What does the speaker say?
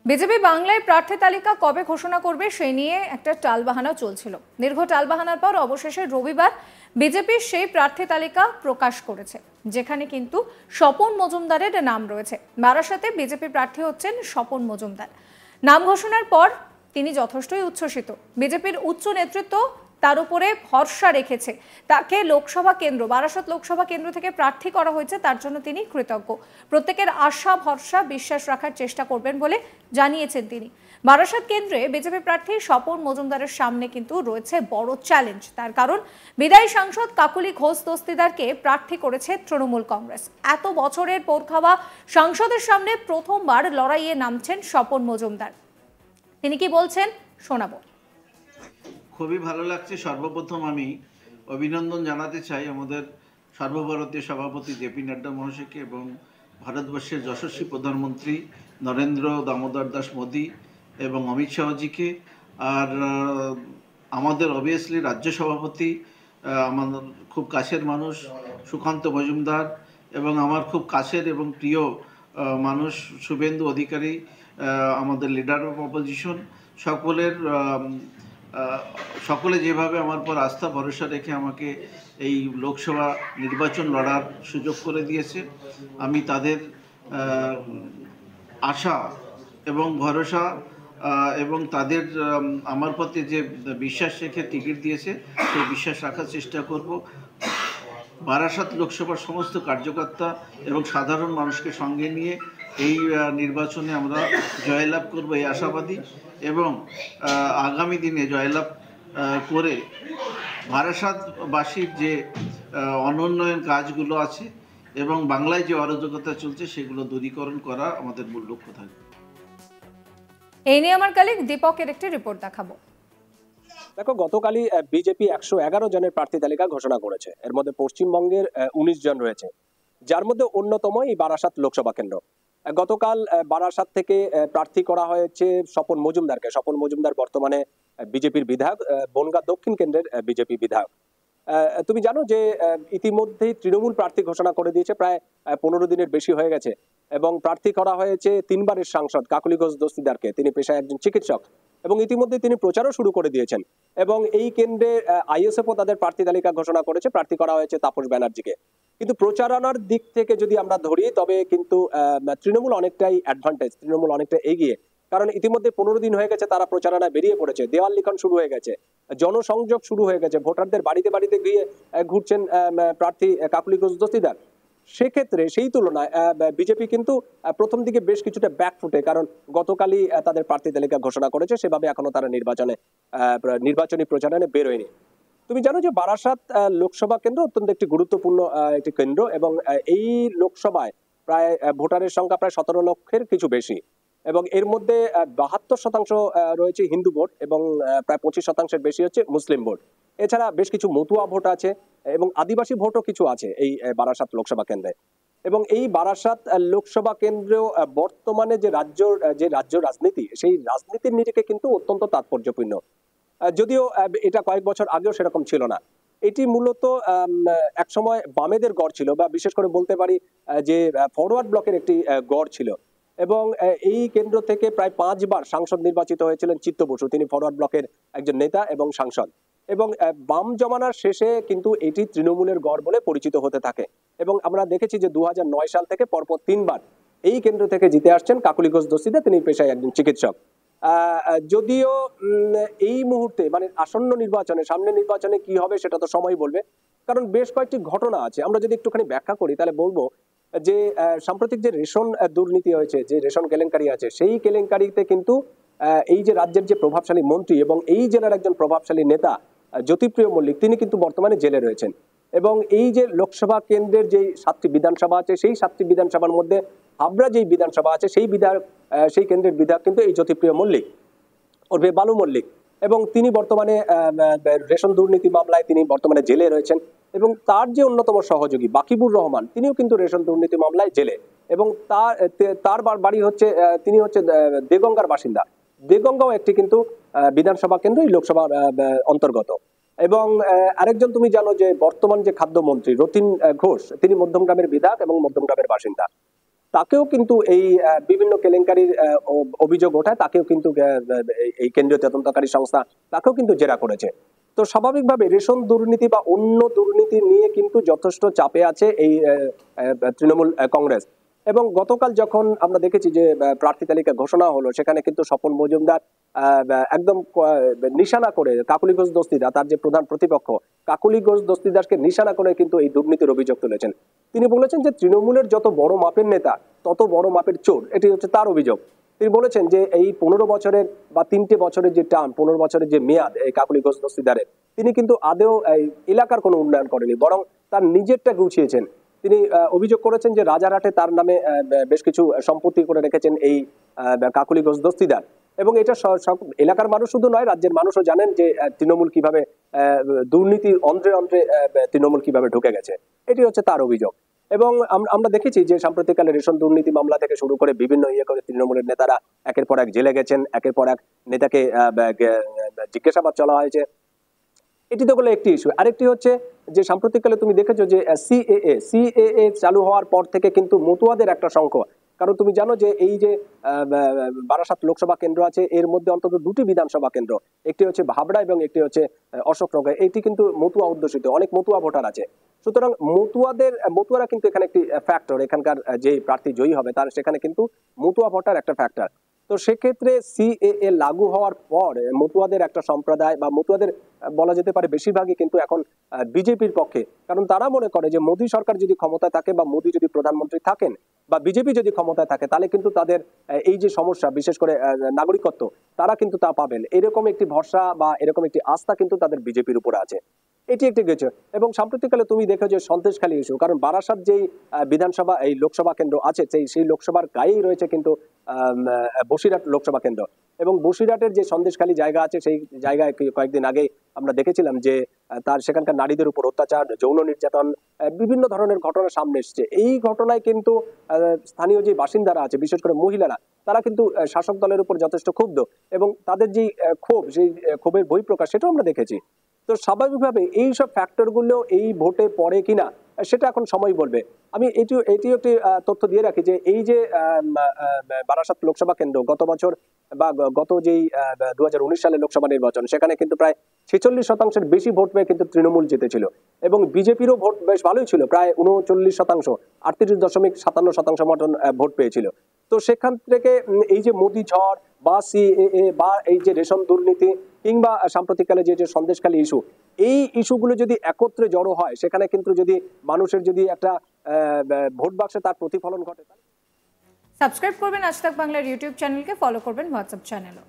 BJP বাংলায় প্রার্থী তালিকা কবে ঘোষণা করবে সেই নিয়ে একটা টালবাহানা চলছিল। দীর্ঘ টালবাহানার পর অবশেষে রবিবার বিজেপি সেই প্রার্থী তালিকা প্রকাশ করেছে, যেখানে কিন্তু স্বপন মজুমদারের নাম রয়েছে। বারাসাতে বিজেপি প্রার্থী হচ্ছেন স্বপন মজুমদার। নাম ঘোষণার পর তিনি যথেষ্টই উচ্ছ্বসিত। বিজেপির উচ্চ নেতৃত্ব তার উপরে ভরসা রেখেছে। তাকে লোকসভা কেন্দ্র, বারাসাত লোকসভা কেন্দ্র থেকে প্রার্থী করা হয়েছে, তার জন্য তিনি কৃতজ্ঞ। প্রত্যেকের আশা ভরসা বিশ্বাস রাখার চেষ্টা করবেন বলে জানিয়েছেন তিনি। বারাসাত কেন্দ্রে বিজেপি প্রার্থী স্বপন মজুমদারের সামনে কিন্তু রয়েছে বড় চ্যালেঞ্জ। তার কারণ বিদায়ী সাংসদ কাকলি ঘোষ দস্তিদারকে প্রার্থী করেছে তৃণমূল কংগ্রেস। এত বছরের পোর খাওয়া সাংসদের সামনে প্রথমবার লড়াইয়ে নামছেন স্বপন মজুমদার। তিনি কি বলছেন শোনাবো। খুবই ভালো লাগছে। সর্বপ্রথম আমি অভিনন্দন জানাতে চাই আমাদের সর্বভারতীয় সভাপতি জেপি নাড্ডা মহাশয়কে এবং ভারতবর্ষের যশস্বী প্রধানমন্ত্রী নরেন্দ্র দামোদর দাস মোদী এবং অমিত শাহজিকে। আর আমাদের অবভিয়াসলি রাজ্য সভাপতি, আমাদের খুব কাছের মানুষ সুকান্ত মজুমদার, এবং আমার খুব কাছের এবং প্রিয় মানুষ শুভেন্দু অধিকারী, আমাদের লিডার অফ অপোজিশন। সকলে যেভাবে আমার পর আস্থা ভরসা রেখে আমাকে এই লোকসভা নির্বাচন লড়ার সুযোগ করে দিয়েছে, আমি তাদের আশা এবং ভরসা এবং তাদের আমার প্রতি যে বিশ্বাস রেখে টিকিট দিয়েছে সেই বিশ্বাস রাখার চেষ্টা করব। বারাসাত লোকসভার সমস্ত কার্যকর্তা এবং সাধারণ মানুষকে সঙ্গে নিয়ে এই নির্বাচনে আমরা জয়লাভ করব এই আশাবাদী, এবং আগামী দিনে জয়লাভ করে বারাসাতবাসীর যে অনুন্নয়ন কাজগুলো আছে এবং বাংলায় যে অরাজকতা চলছে সেগুলো দূরীকরণ করা আমাদের মূল লক্ষ্য থাকবে। এই নিয়ে আমার কলিগ দীপকের একটি রিপোর্ট দেখাবো। দেখো, গতকালই বিজেপি 111 জনের প্রার্থী তালিকা ঘোষণা করেছে। এর মধ্যে পশ্চিমবঙ্গের 19 জন রয়েছে, যার মধ্যে অন্যতম এই বারাসাত লোকসভা কেন্দ্র। গতকাল বারাসাত থেকে প্রার্থী করা হয়েছে স্বপন মজুমদারকে। স্বপন মজুমদার বর্তমানে বিজেপির বিধায়ক, বনগাঁ দক্ষিণ কেন্দ্রের বিজেপি বিধায়ক। তুমি জানো যে ইতিমধ্যেই তৃণমূল প্রার্থী ঘোষণা করে দিয়েছে, প্রায় 15 দিনের বেশি হয়ে গেছে, এবং প্রার্থী করা হয়েছে 3 বারের সাংসদ কাকলি ঘোষ দস্তিদারকে। তিনি পেশায় একজন চিকিৎসক এবং ইতিমধ্যে তিনি প্রচারও শুরু করে দিয়েছেন। এবং এই কেন্দ্রে আইএসএফও তাদের প্রার্থী তালিকা ঘোষণা করেছে, প্রার্থী করা হয়েছে তাপস ব্যানার্জিকে। কিন্তু প্রচারণার দিক থেকে যদি আমরা ধরি, তবে কিন্তু তৃণমূল অনেকটাই অ্যাডভান্টেজ, তৃণমূল অনেকটা এগিয়ে। কারণ ইতিমধ্যে 15 দিন হয়ে গেছে তারা প্রচারণায় বেরিয়ে পড়েছে, দেওয়াল লিখন শুরু হয়ে গেছে, জনসংযোগ শুরু হয়ে গেছে, ভোটারদের বাড়িতে বাড়িতে গিয়ে ঘুরছেন প্রার্থী কাকলি ঘোষ দস্তিদার। সেক্ষেত্রে সেই তুলনায় বিজেপি কিন্তু প্রথম দিকে বেশ কিছুটা ব্যাকফুটে, কারণ গতকালই তাদের প্রার্থী তালিকা ঘোষণা করেছে, সেভাবে এখনো তারা নির্বাচনী প্রচারণে বেরোয়নি। তুমি জানো যে বারাসাত লোকসভা কেন্দ্র অত্যন্ত একটি গুরুত্বপূর্ণ একটি কেন্দ্র, এবং এই লোকসভায় প্রায় ভোটারের সংখ্যা প্রায় 17 লক্ষের কিছু বেশি, এবং এর মধ্যে 72% রয়েছে হিন্দু ভোট এবং প্রায় 25% বেশি হচ্ছে মুসলিম ভোট। এছাড়া বেশ কিছু মতুয়া ভোট আছে এবং আদিবাসী ভোটও কিছু আছে এই বারাসাত লোকসভা কেন্দ্রে। এবং এই বারাসাত লোকসভা কেন্দ্র বর্তমানে যে রাজ্য রাজনীতি, সেই রাজনীতির নিরিখে কিন্তু অত্যন্ত তাৎপর্যপূর্ণ। যদিও এটা কয়েক বছর আগেও সেরকম ছিল না। এটি মূলত একসময় বামেদের গড় ছিল, বা বিশেষ করে বলতে পারি যে ফরওয়ার্ড ব্লকের একটি গড় ছিল। এবং এই কেন্দ্র থেকে প্রায় 5 বার সাংসদ নির্বাচিত হয়েছিলেন চিত্ত বসু। তিনি ফরওয়ার্ড ব্লকের একজন নেতা এবং সাংসদ। এবং বাম জমানার শেষে কিন্তু এটি তৃণমূলের গড় বলে পরিচিত হতে থাকে। এবং আমরা দেখেছি যে 2009 সাল থেকে পরপর 3 বার এই কেন্দ্র থেকে জিতে আসছেন কাকলি ঘোষ দস্তিদার। তিনি পেশায় একজন চিকিৎসক। যদিও এই মুহূর্তে মানে আসন্ন নির্বাচনে, সামনের নির্বাচনে কি হবে সেটা তো সময় বলবে, কারণ বেশ কয়েকটি ঘটনা আছে। আমরা যদি একটুখানি ব্যাখ্যা করি তাহলে বলবো যে সাম্প্রতিক যে রেশন দুর্নীতি হয়েছে, যে রেশন কেলেঙ্কারি আছে, সেই কেলেঙ্কারিতে কিন্তু এই যে রাজ্যের যে প্রভাবশালী মন্ত্রী এবং এই জেলার একজন প্রভাবশালী নেতা জ্যোতিপ্রিয় মল্লিক, তিনি কিন্তু বর্তমানে জেলে রয়েছেন। এবং এই যে লোকসভা কেন্দ্রের যে 7টি বিধানসভা আছে, সেই 7টি বিধানসভার মধ্যে হাবড়া যেই বিধানসভা আছে, সেই কেন্দ্রের বিধায়ক কিন্তু এই জ্যোতিপ্রিয় মল্লিক ওরফে বালু মল্লিক। এবং তিনি বর্তমানে রেশন দুর্নীতি মামলায় তিনি বর্তমানে জেলে রয়েছেন। এবং তার যে অন্যতম সহযোগী বাকিবুর রহমান, তিনিও কিন্তু রেশন দুর্নীতি মামলায় জেলে। এবং তার বাড়ি হচ্ছে, তিনি হচ্ছে দেগঙ্গার বাসিন্দা। দেগঙ্গাও একটি কিন্তু বিধানসভা কেন্দ্র এই লোকসভার অন্তর্গত। এবং আরেকজন তুমি জানো যে বর্তমান যে খাদ্যমন্ত্রী রতিন ঘোষ, তিনি মধ্যমগ্রামের বিধায়ক এবং মধ্যমগ্রামের বাসিন্দা। তাকেও কিন্তু এই বিভিন্ন কেলেঙ্কারির অভিযোগ ওঠায়, তাকেও কিন্তু এই কেন্দ্রীয় তদন্তকারী সংস্থা তাকেও কিন্তু জেরা করেছে। তো স্বাভাবিকভাবে রেশন দুর্নীতি বা অন্য দুর্নীতি নিয়ে কিন্তু যথেষ্ট চাপে আছে এই তৃণমূল কংগ্রেস। এবং গতকাল যখন আমরা দেখেছি যে প্রার্থী তালিকা ঘোষণা হলো, সেখানে কিন্তু স্বপন মজুমদার একদম নিশানা করে কাকলি ঘোষ দস্তিদার, তার যে প্রধান প্রতিপক্ষ কাকলি ঘোষ দস্তিদারকে নিশানা করে কিন্তু এই দুর্নীতির অভিযোগ তুলেছেন। তিনি বলেছেন যে তৃণমূলের যত বড় মাপের নেতা তত বড় মাপের চোর, এটি হচ্ছে তার অভিযোগ। তিনি বলেছেন যে এই 15 বছরের বা 3টে বছরের যে টার্ম, 15 বছরের যে মেয়াদ এই কাকলি ঘোষ দস্তিদারের, তিনি কিন্তু আদেও এই এলাকার কোনো উন্নয়ন করেনি, বরং তার নিজেরটা গুছিয়েছেন। তিনি অভিযোগ করেছেন যে রাজারহাটে তার নামে বেশ কিছু সম্পত্তি করে রেখেছেন এই কাকলি ঘোষ দস্তিদার। এবং এটা এলাকার মানুষ শুধু নয়, রাজ্যের মানুষও জানেন যে তৃণমূল কিভাবে দুর্নীতির অন্ধ্রে অন্ধ্রে তৃণমূল কিভাবে ঢুকে গেছে, এটি হচ্ছে তার অভিযোগ। এবং আমরা দেখেছি যে সাম্প্রতিককালে রেশন দুর্নীতি মামলা থেকে শুরু করে বিভিন্ন করে তৃণমূলের নেতারা একের পর এক জেলে গেছেন, একের পর এক নেতাকে জিজ্ঞাসাবাদ চলা হয়েছে। এটি তো হলো একটি ইস্যু। আরেকটি হচ্ছে যে সাম্প্রতিককালে তুমি দেখেছো যে সিএএ চালু হওয়ার পর থেকে কিন্তু মতুয়াদের একটা সংখ্যা, কারণ তুমি জানো যে এই যে বারাসাত লোকসভা কেন্দ্র আছে, এর মধ্যে অন্তত 2টি বিধানসভা কেন্দ্র, একটি হচ্ছে ভাবড়া এবং একটি হচ্ছে অশোকনগর। এটি কিন্তু মতুয়া অধ্যুষিত, অনেক মতুয়া ভোটার আছে। সুতরাং মতুয়ারা কিন্তু এখানে একটি ফ্যাক্টর, এখানকার যে প্রার্থী জয়ী হবে তার সেখানে কিন্তু মতুয়া ভোটার একটা ফ্যাক্টর। তো সেক্ষেত্রে সিএএ লাগু হওয়ার পর মতুয়াদের একটা সম্প্রদায় বা মতুয়াদের বলা যেতে পারে বেশিরভাগই কিন্তু এখন বিজেপির পক্ষে, কারণ তারা মনে করে যে মোদী সরকার যদি ক্ষমতায় থাকে বা মোদী যদি প্রধানমন্ত্রী থাকেন বা বিজেপি যদি ক্ষমতায় থাকে, তাহলে কিন্তু তাদের এই যে সমস্যা, বিশেষ করে নাগরিকত্ব, তারা কিন্তু তা পাবেন। এরকম একটি ভরসা বা এরকম একটি আস্থা কিন্তু তাদের বিজেপির উপরে আছে। এটি একটি গেছে। এবং সাম্প্রতিককালে তুমি দেখো যে সন্দেশখালী ইস্যু, কারণ বারাসাত যেই বিধানসভা এই লোকসভা কেন্দ্র আছে, সেই লোকসভার গায়েই রয়েছে কিন্তু বসিরহাট লোকসভা কেন্দ্র। এবং বসিরহাটের যে সন্দেশখালী জায়গা আছে, সেই জায়গায় কয়েকদিন আগে আমরা দেখেছিলাম যে তার সেখানকার নারীদের উপর অত্যাচার, যৌন নির্যাতন, বিভিন্ন ধরনের ঘটনা সামনে এসছে। এই ঘটনায় কিন্তু স্থানীয় যে বাসিন্দারা আছে, বিশেষ করে মহিলারা, তারা কিন্তু শাসক দলের উপর যথেষ্ট ক্ষুব্ধ এবং তাদের যে ক্ষোভ, সেই ক্ষোভের বহিঃপ্রকাশ সেটাও আমরা দেখেছি। তো স্বাভাবিকভাবে এইসব ফ্যাক্টরগুলো এই ভোটে পড়ে কিনা সেটা এখন সময় বলবে। আমি এটিও একটি তথ্য দিয়ে রাখি যে এই যে বারাসাত লোকসভা কেন্দ্র গত বছর বা গত যেই 2019 সালে লোকসভা নির্বাচন, সেখানে কিন্তু প্রায় 46% বেশি ভোট পেয়ে কিন্তু তৃণমূল জিতেছিল এবং বিজেপিরও ভোট বেশ ভালোই ছিল, প্রায় 39%, 38.57% মতন ভোট পেয়েছিল। তো সেখান থেকে এই যে মোদি ঝড় বা সিএএ বা এই যে রেশন দুর্নীতি কিংবা সাম্প্রতিককালে যে সন্দেশখালী ইস্যু, এই ইস্যুগুলো যদি একত্রে জড়ো হয়, সেখানে কিন্তু যদি মানুষের যদি একটা ভোট বাক্সে তার প্রতিফলন ঘটে। সাবস্ক্রাইব করবেন আজ তাক বাংলার ইউটিউব চ্যানেলকে, ফলো করবেন হোয়াটসঅ্যাপ চ্যানেলও।